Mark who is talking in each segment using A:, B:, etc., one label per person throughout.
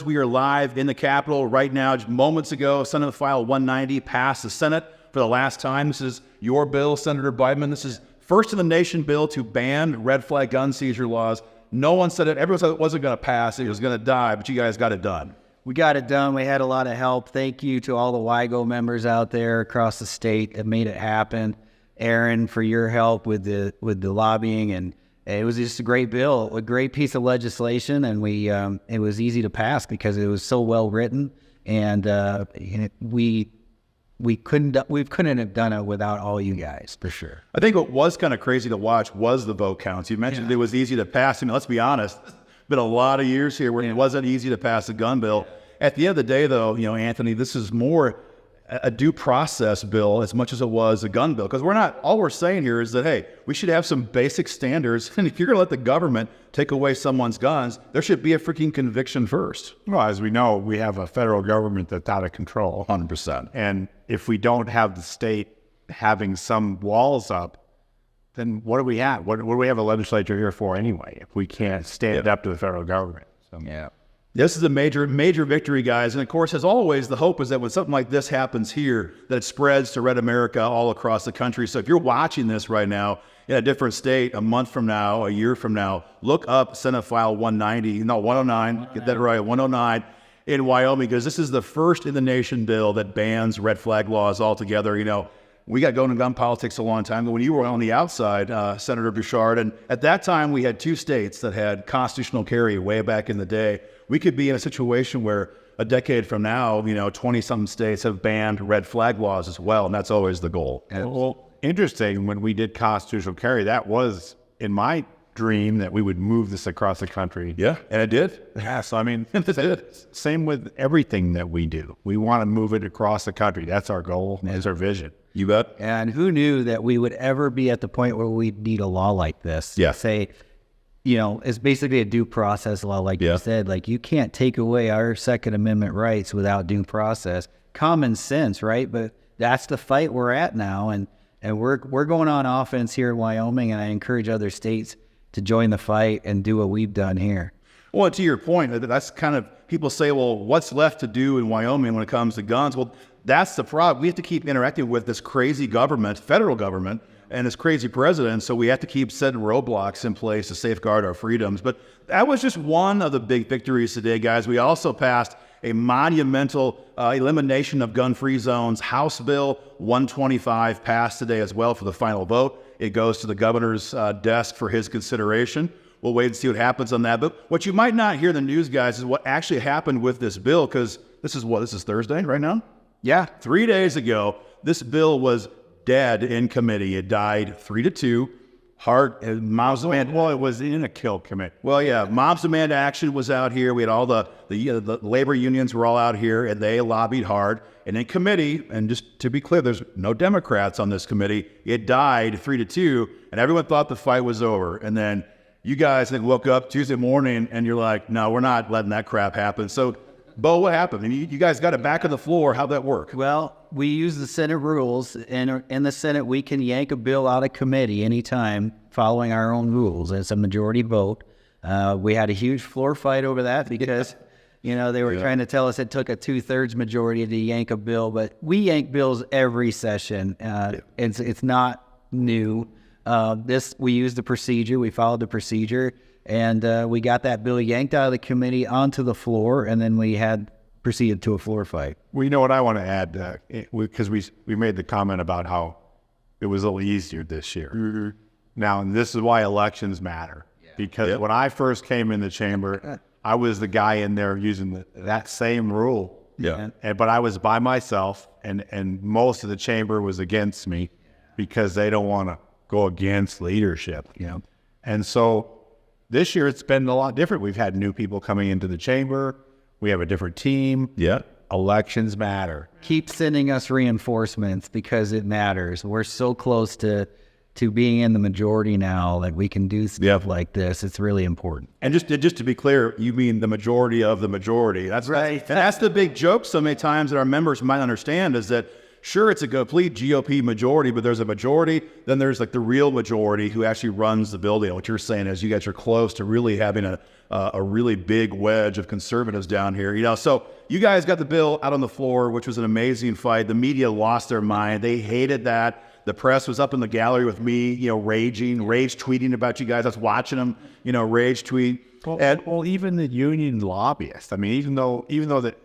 A: We are live in the Capitol right now. Just moments ago, Senate File 190 passed the Senate for the last time. This is your bill, Senator Biteman. This is first in the nation bill to ban red flag gun seizure laws. No one said it. Everyone said it wasn't going to pass. It was going to die, but you guys got it done.
B: We got it done. We had a lot of help. Thank you to all the WYGO members out there across the state that made it happen. Aaron, for your help with the lobbying, and it was just a great bill, a great piece of legislation, and it was easy to pass because it was so well written, and we couldn't have done it without all you guys, for sure.
A: I think what was kind of crazy to watch was the vote counts. You mentioned it was easy to pass. I mean, let's be honest, it's been a lot of years here where it wasn't easy to pass a gun bill. At the end of the day, though, Anthony, this is more a due process bill as much as it was a gun bill, because all we're saying here is that, hey, we should have some basic standards, and if you're going to let the government take away someone's guns, there should be a freaking conviction first.
C: Well, as we know, we have a federal government that's out of control.
A: 100%.
C: And if we don't have the state having some walls up, then what do we have? What do we have a legislature here for anyway, if we can't stand up to the federal government? So.
A: Yeah. This is a major victory, guys. And of course, as always, the hope is that when something like this happens here, that it spreads to red America all across the country. So if you're watching this right now in a different state, a month from now, a year from now, look up Senate File 109, get that right, 109 in Wyoming, because this is the first in the nation bill that bans red flag laws altogether. We got going to gun politics a long time ago when you were on the outside, Senator Bouchard. And at that time, we had two states that had constitutional carry way back in the day. We could be in a situation where a decade from now, 20-something states have banned red flag laws as well. And that's always the goal.
C: Well, interesting, when we did constitutional carry, that was in my dream that we would move this across the country.
A: Yeah, and it did.
C: Yeah, so I mean, same with everything that we do. We want to move it across the country. That's our goal. That's our vision.
A: You bet.
B: And who knew that we would ever be at the point where we'd need a law like this?
A: Yeah.
B: Say, it's basically a due process law, like you said. Like, you can't take away our Second Amendment rights without due process. Common sense, right? But that's the fight we're at now, and we're going on offense here in Wyoming, and I encourage other states to join the fight and do what we've done here.
A: Well, to your point, that's kind of, people say, well, what's left to do in Wyoming when it comes to guns? Well, that's the problem. We have to keep interacting with this crazy government, federal government, and this crazy president, so we have to keep setting roadblocks in place to safeguard our freedoms. But that was just one of the big victories today, guys. We also passed a monumental elimination of gun-free zones. House Bill 125 passed today as well for the final vote. It goes to the governor's desk for his consideration. We'll wait and see what happens on that. But what you might not hear in the news, guys, is what actually happened with this bill, because this is Thursday right now?
B: Yeah.
A: 3 days ago, this bill was dead in committee. It died 3-2. Moms Demand.
C: Well, it was in a kill committee.
A: Well, yeah, Moms Demand Action was out here. We had all the labor unions were all out here, and they lobbied hard. And in committee, and just to be clear, there's no Democrats on this committee. It died 3-2, and everyone thought the fight was over. And then you guys, I think, woke up Tuesday morning, and you're like, no, we're not letting that crap happen. So, Bo, what happened? And you guys got it back on the floor. How'd that work?
B: Well, we use the Senate rules, and in the Senate, we can yank a bill out of committee anytime following our own rules. It's a majority vote. We had a huge floor fight over that because, they were trying to tell us it took a 2/3 majority to yank a bill, but we yank bills every session. It's not new. We used the procedure. We followed the procedure. And we got that bill yanked out of the committee onto the floor, and then we had proceeded to a floor fight.
C: Well, you know what I want to add, because we made the comment about how it was a little easier this year. Mm-hmm. Now, and this is why elections matter. Yeah. Because when I first came in the chamber, I was the guy in there using that same rule.
A: Yeah.
C: But I was by myself, and most of the chamber was against me because they don't want to go against leadership. And so this year, it's been a lot different. We've had new people coming into the chamber. We have a different team.
A: Yeah.
C: Elections matter.
B: Keep sending us reinforcements because it matters. We're so close to being in the majority now that we can do stuff like this. It's really important.
A: And just to be clear, you mean the majority of the majority. That's right. And that's the big joke so many times that our members might understand is that, sure, it's a complete GOP majority, but there's a majority, then there's like the real majority who actually runs the building. What you're saying is you guys are close to really having a really big wedge of conservatives down here. You know, so you guys got the bill out on the floor, which was an amazing fight. The media lost their mind. They hated that. The press was up in the gallery with me, you know, rage tweeting about you guys. I was watching them, you know, rage tweet.
C: Well, even the union lobbyist. I mean, even though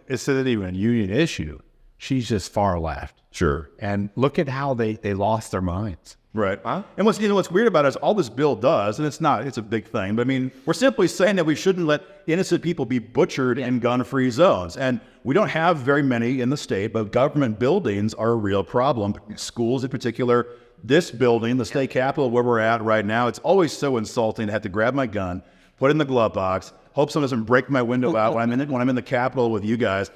C: it's not even a union issue, she's just far left.
A: Sure.
C: And look at how they lost their minds.
A: Right. And what's weird about it is all this bill does, and it's a big thing, but I mean, we're simply saying that we shouldn't let innocent people be butchered in gun-free zones. And we don't have very many in the state, but government buildings are a real problem. Schools in particular. This building, the state capitol where we're at right now, it's always so insulting to have to grab my gun, put it in the glove box, hope someone doesn't break my window out when I'm in the Capitol with you guys.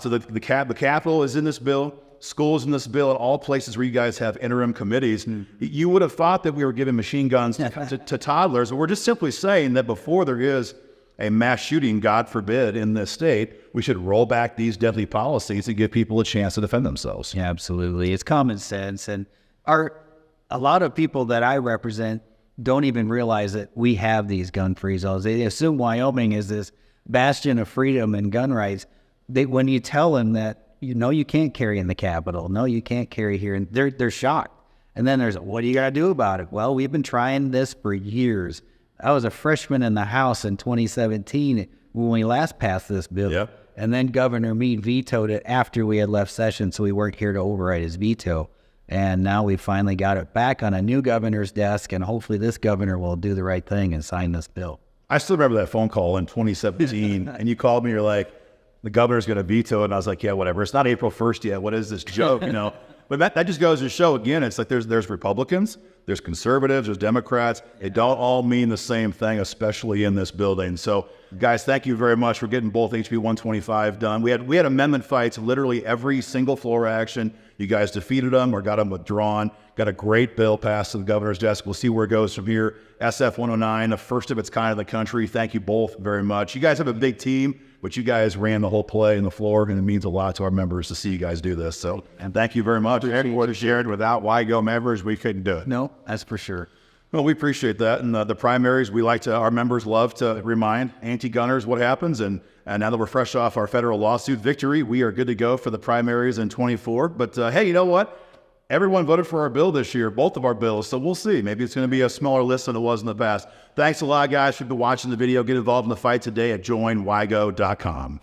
A: So the Capitol is in this bill, schools in this bill, and all places where you guys have interim committees. You would have thought that we were giving machine guns to toddlers, but we're just simply saying that before there is a mass shooting, God forbid, in this state, we should roll back these deadly policies to give people a chance to defend themselves.
B: Yeah, absolutely. It's common sense. And a lot of people that I represent don't even realize that we have these gun-free zones. They assume Wyoming is this bastion of freedom and gun rights. When you tell them that, you can't carry in the Capitol, no, you can't carry here, and they're shocked. And then there's, what do you got to do about it? Well, we've been trying this for years. I was a freshman in the House in 2017 when we last passed this bill.
A: Yep.
B: And then Governor Meade vetoed it after we had left session, so we weren't here to override his veto. And now we finally got it back on a new governor's desk, and hopefully this governor will do the right thing and sign this bill.
A: I still remember that phone call in 2017, and you called me, you're like, the governor's going to veto it, and I was like, yeah, whatever. It's not April 1st yet. What is this joke, But that just goes to show, again, it's like there's Republicans, there's conservatives, there's Democrats. They don't all mean the same thing, especially in this building. So, guys, thank you very much for getting both HB-125 done. We had amendment fights literally every single floor action. You guys defeated them or got them withdrawn. Got a great bill passed to the governor's desk. We'll see where it goes from here. SF-109, the first of its kind in the country. Thank you both very much. You guys have a big team, but you guys ran the whole play in the floor, and it means a lot to our members to see you guys do this. So, and thank you very much.
C: Everyone shared, without WYGO members, we couldn't do it.
B: No, that's for sure.
A: Well, we appreciate that. And the primaries, our members love to remind anti-gunners what happens. And now that we're fresh off our federal lawsuit victory, we are good to go for the primaries in 24. But hey, you know what? Everyone voted for our bill this year, both of our bills. So we'll see. Maybe it's going to be a smaller list than it was in the past. Thanks a lot, guys, for watching the video. Get involved in the fight today at joinwygo.com.